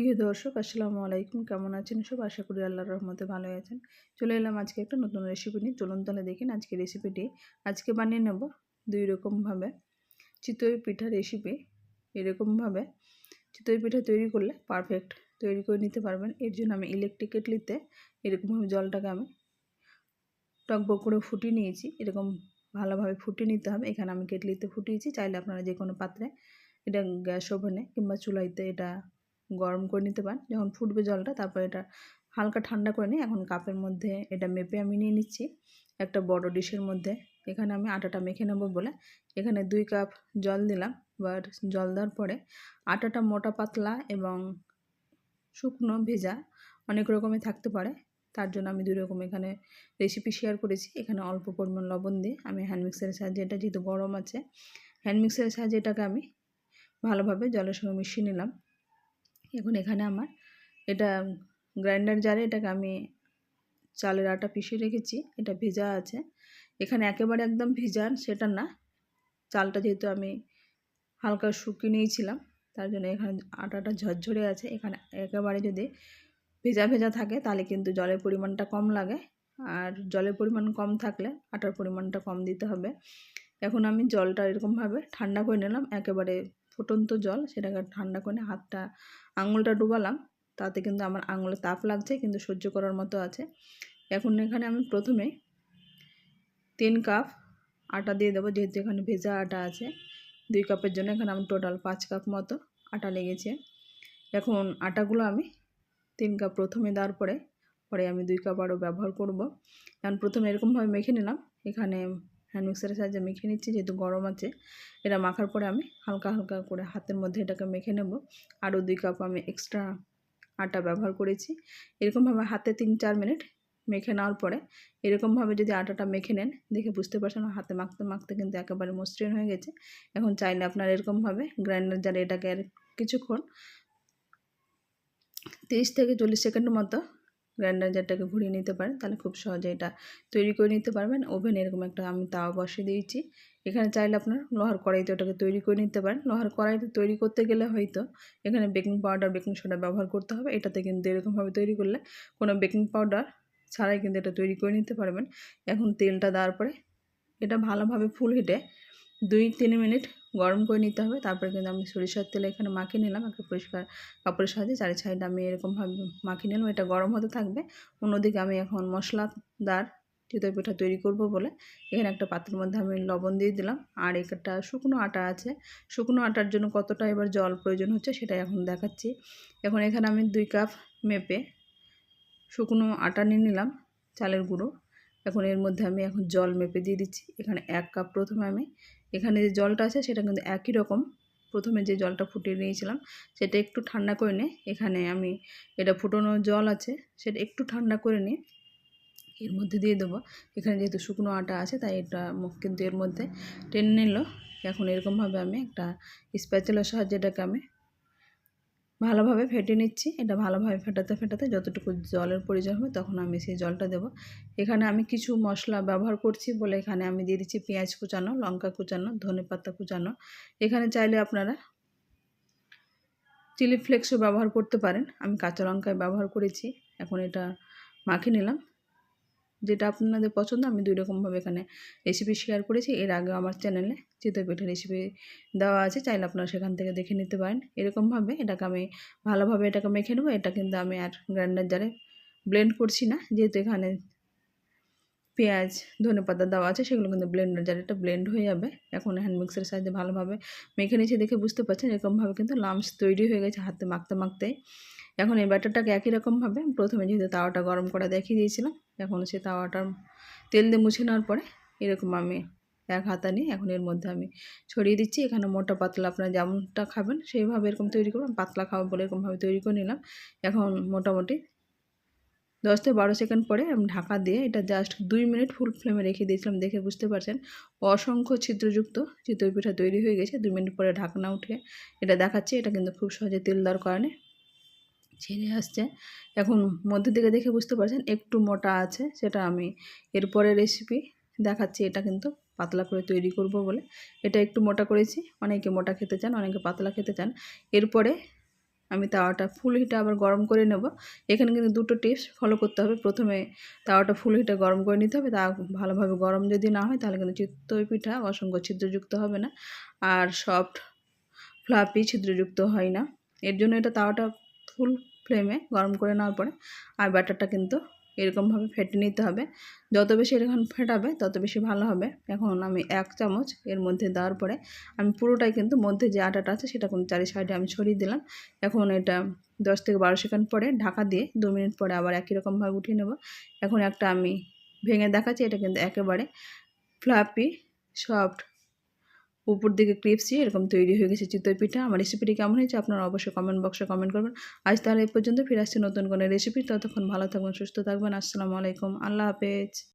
প্রিয় দর্শক আসসালামু আলাইকুম, কেমন আছেন সব? আশা করি আল্লাহর রহমতে ভালো আছেন। চলে এলাম আজকে একটা নতুন রেসিপি নিয়ে। চলুন তাহলে দেখেন আজকে রেসিপিটি। আজকে বানিয়ে নেব দুই রকমভাবে চিতই পিঠা রেসিপি। এরকমভাবে চিতই পিঠা তৈরি করলে পারফেক্ট তৈরি করে নিতে পারবেন। এর জন্য আমি ইলেকট্রিক কেটলিতে এরকমভাবে জলটাকে আমি টকবক করে ফুটিয়ে নিয়েছি। এরকম ভালোভাবে ফুটিয়ে নিতে হবে। এখানে আমি কেটলিতে ফুটিয়েছি, চাইলে আপনারা যে কোনো পাত্রে এটা গ্যাস ওভেনে কিংবা চুলাইতে এটা গরম করে নিতে পারেন। যখন ফুটবে জলটা তারপর এটা হালকা ঠান্ডা করে নিয়ে এখন কাপের মধ্যে এটা মেপে আমি নিয়ে নিচ্ছি একটা বড় ডিশের মধ্যে। এখানে আমি আটাটা মেখে নেব বলে এখানে 2 কাপ জল দিলাম। এবার জল দেওয়ার পরে আটাটা মোটা পাতলা এবং শুকনো ভেজা অনেক রকমের থাকতে পারে, তার জন্য আমি 2 রকম এখানে রেসিপি শেয়ার করেছি। এখানে অল্প পরিমাণ লবণ দিয়ে আমি হ্যান্ড মিক্সারের সাহায্যে, এটা যেহেতু গরম আছে, হ্যান্ড মিক্সারের সাহায্যে এটাকে আমি ভালোভাবে জলের সঙ্গে মিশিয়ে নিলাম। এখন এখানে আমার এটা গ্রাইন্ডার জারে এটাকে আমি চালের আটা পিষে রেখেছি, এটা ভেজা আছে। এখানে একেবারে একদম ভেজা সেটা না, চালটা যেহেতু আমি হালকা শুকিয়ে নিয়েছিলাম তার জন্য এখানে আটাটা ঝরঝরে আছে। এখানে একেবারে যদি ভেজা ভেজা থাকে তাহলে কিন্তু জলের পরিমাণটা কম লাগে, আর জলের পরিমাণ কম থাকলে আটার পরিমাণটা কম দিতে হবে। এখন আমি জলটা এরকমভাবে ঠান্ডা করে নিলাম, একেবারে ফুটন্ত জল, সেটাকে ঠান্ডা করে হাতটা আঙুলটা ডুবালাম, তাতে কিন্তু আমার আঙুলে তাপ লাগছে কিন্তু সহ্য করার মতো আছে। এখন এখানে আমি প্রথমে 3 কাপ আটা দিয়ে দেবো, যেহেতু এখানে ভেজা আটা আছে। 2 কাপের জন্য এখানে আমি টোটাল 5 কাপ মতো আটা লেগেছে। এখন আটাগুলো আমি 3 কাপ প্রথমে দেওয়ার পরে পরে আমি 2 কাপ আরও ব্যবহার করব। এখন প্রথমে এরকমভাবে মেখে নিলাম। এখানে হ্যান্ড মিক্সারের সাহায্যে মেখে নিচ্ছি, যেহেতু গরম আছে। এটা মাখার পরে আমি হালকা হালকা করে হাতের মধ্যে এটাকে মেখে নেব। আরও 2 কাপ আমি এক্সট্রা আটা ব্যবহার করেছি। এরকমভাবে হাতে 3-4 মিনিট মেখে নেওয়ার পরে এরকমভাবে যদি আটাটা মেখে নেন, দেখে বুঝতে পারছেন হাতে মাখতে মাখতে কিন্তু একেবারে মসৃণ হয়ে গেছে। এখন চাইলে আপনারা এরকমভাবে গ্রাইন্ডার জারে এটাকে আর কিছুক্ষণ 30 থেকে 40 সেকেন্ড মতো গ্রাইন্ডার জারটাকে ঘুরিয়ে নিতে পারেন, তাহলে খুব সহজে এটা তৈরি করে নিতে পারবেন। ওভেনে এরকম একটা আমি তাওয়া বসিয়ে দিয়েছি। এখানে চাইলে আপনার লোহার কড়াইতে ওটাকে তৈরি করে নিতে পারেন। লোহার কড়াইতে তৈরি করতে গেলে হয়তো এখানে বেকিং পাউডার বেকিং সোডা ব্যবহার করতে হবে। এটাতে কিন্তু এরকমভাবে তৈরি করলে কোনো বেকিং পাউডার ছাড়াই কিন্তু এটা তৈরি করে নিতে পারবেন। এখন তেলটা দেওয়ার পরে এটা ভালোভাবে ফুল হিটে 2-3 মিনিট গরম করে নিতে হবে। তারপরে কিন্তু আমি সরিষার তেল এখানে মাখিয়ে নিলাম একটা পরিষ্কার কাপড়ের সাহায্যে, চারি সাইড আমি এরকমভাবে মাখিয়ে নিলাম। এটা গরম হতে থাকবে। অন্যদিকে আমি এখন মশলাদার চিতই পিঠা তৈরি করব বলে এখানে একটা পাত্রের মধ্যে আমি লবণ দিয়ে দিলাম। আর একটা শুকনো আটা আছে, শুকনো আটার জন্য কতটা এবার জল প্রয়োজন হচ্ছে সেটা এখন দেখাচ্ছি। এখন এখানে আমি 2 কাপ মেপে শুকনো আটা নিয়ে নিলাম, চালের গুঁড়ো। এখন এর মধ্যে আমি এখন জল মেপে দিয়ে দিচ্ছি। এখানে 1 কাপ প্রথমে আমি এখানে যে জলটা আছে সেটা কিন্তু একই রকম, প্রথমে যে জলটা ফুটিয়ে নিয়েছিলাম সেটা একটু ঠান্ডা করে নিয়ে এখানে আমি এটা ফুটানো জল আছে সেটা একটু ঠান্ডা করে নিয়ে এর মধ্যে দিয়ে দেবো। এখানে যেহেতু শুকনো আটা আছে তাই এটা কিন্তু এর মধ্যে টেনে নিল। এখন এরকমভাবে আমি একটা স্প্যাচুলার সাহায্যে এটাকে আমি ভালোভাবে ফেটে নিচ্ছি। এটা ভালোভাবে ফেটাতে ফেটাতে যতটুকু জলের প্রয়োজন হবে তখন আমি সেই জলটা দেব। এখানে আমি কিছু মশলা ব্যবহার করছি বলে এখানে আমি দিয়ে দিচ্ছি পেঁয়াজ কুচানো, লঙ্কা কুচানো, ধনেপাতা কুচানো। এখানে চাইলে আপনারা চিলি ফ্লেক্সও ব্যবহার করতে পারেন, আমি কাঁচা লঙ্কায় ব্যবহার করেছি। এখন এটা মাখিয়ে নিলাম, যেটা আপনাদের পছন্দ। আমি 2 রকমভাবে এখানে রেসিপি শেয়ার করেছি। এর আগে আমার চ্যানেলে চিতই পিঠা রেসিপি দেওয়া আছে, চাইলে আপনারা সেখান থেকে দেখে নিতে পারেন। এরকমভাবে এটাকে আমি ভালোভাবে এটাকে মেখে নেব। এটা কিন্তু আমি আর গ্রাইন্ডার জারে ব্লেন্ড করছি না, যেহেতু এখানে পেঁয়াজ ধনেপাতা দেওয়া আছে সেগুলো কিন্তু ব্লেন্ডার জারে এটা ব্লেন্ড হয়ে যাবে। এখন হ্যান্ড মিক্সারের সাহায্যে ভালোভাবে মেখে নিয়েছি, দেখে বুঝতে পারছেন এরকমভাবে কিন্তু লাম্পস তৈরি হয়ে গেছে হাতে মাখতে মাখতেই। এখন এই ব্যাটারটাকে একই রকমভাবে প্রথমে যেহেতু তাওয়াটা গরম করা দেখিয়ে দিয়েছিলাম, এখন সে তাওয়াটার তেল দিয়ে মুছে নেওয়ার পরে এরকম আমি এক হাতা নিয়ে এখন এর মধ্যে আমি ছড়িয়ে দিচ্ছি। এখানে মোটা পাতলা আপনারা যেমনটা খাবেন সেইভাবে এরকম তৈরি করবেন, পাতলা খাবো বলে এরকমভাবে তৈরি করে নিলাম। এখন মোটামুটি 10 থেকে 12 সেকেন্ড পরে আমি ঢাকা দিয়ে এটা জাস্ট 2 মিনিট ফুল ফ্লেমে রেখে দিয়েছিলাম, দেখে বুঝতে পারছেন অসংখ্য ছিদ্রযুক্ত চিতই পিঠা তৈরি হয়ে গেছে। 2 মিনিট পরে ঢাকনা উঠে এটা দেখাচ্ছি, এটা কিন্তু খুব সহজে তেল দেওয়ার কারণে ছেড়ে আসছে। এখন মধ্যে দিকে দেখে বুঝতে পারছেন একটু মোটা আছে, সেটা আমি এরপরে রেসিপি দেখাচ্ছি। এটা কিন্তু পাতলা করে তৈরি করব বলে এটা একটু মোটা করেছি। অনেকে মোটা খেতে চান, অনেকে পাতলা খেতে চান। এরপরে আমি তাওয়াটা ফুল হিটে আবার গরম করে নেব। এখানে কিন্তু দুটো টিপস ফলো করতে হবে। প্রথমে তাওয়াটা ফুল হিটে গরম করে নিতে হবে। তা ভালোভাবে গরম যদি না হয় তাহলে কিন্তু চিতই পিঠা অসংখ্য ছিদ্রযুক্ত হবে না আর সফট ফ্লাফি ছিদ্রযুক্ত হয় না। এর জন্য এটা তাওয়াটা ফুল ফ্লেমে গরম করে নেওয়ার পরে আর ব্যাটারটা কিন্তু এরকমভাবে ফেটে নিতে হবে। যত বেশি এরকম ফেটাবে তত বেশি ভালো হবে। এখন আমি 1 চামচ এর মধ্যে দেওয়ার পরে আমি পুরোটাই কিন্তু মধ্যে যে আটাটা আছে সেটা কিন্তু চারি সাইডে আমি ছড়িয়ে দিলাম। এখন এটা 10 থেকে 12 সেকেন্ড পরে ঢাকা দিয়ে 2 মিনিট পরে আবার একই রকমভাবে উঠিয়ে নেব। এখন একটা আমি ভেঙে দেখাচ্ছি, এটা কিন্তু একেবারে ফ্লাফি সফট উপর দিকে ক্রিপসি এরকম তৈরি হয়ে গেছে চিতই পিঠা। আমার রেসিপিটি কেমন হয়েছে আপনারা অবশ্যই কমেন্ট বক্সে কমেন্ট করবেন। আজ তাহলে এই পর্যন্ত, ফিরে আসছি নতুন কোনো রেসিপি। ততক্ষণ ভালো থাকবেন, সুস্থ থাকবেন। আসসালামু আলাইকুম, আল্লাহ হাফেজ।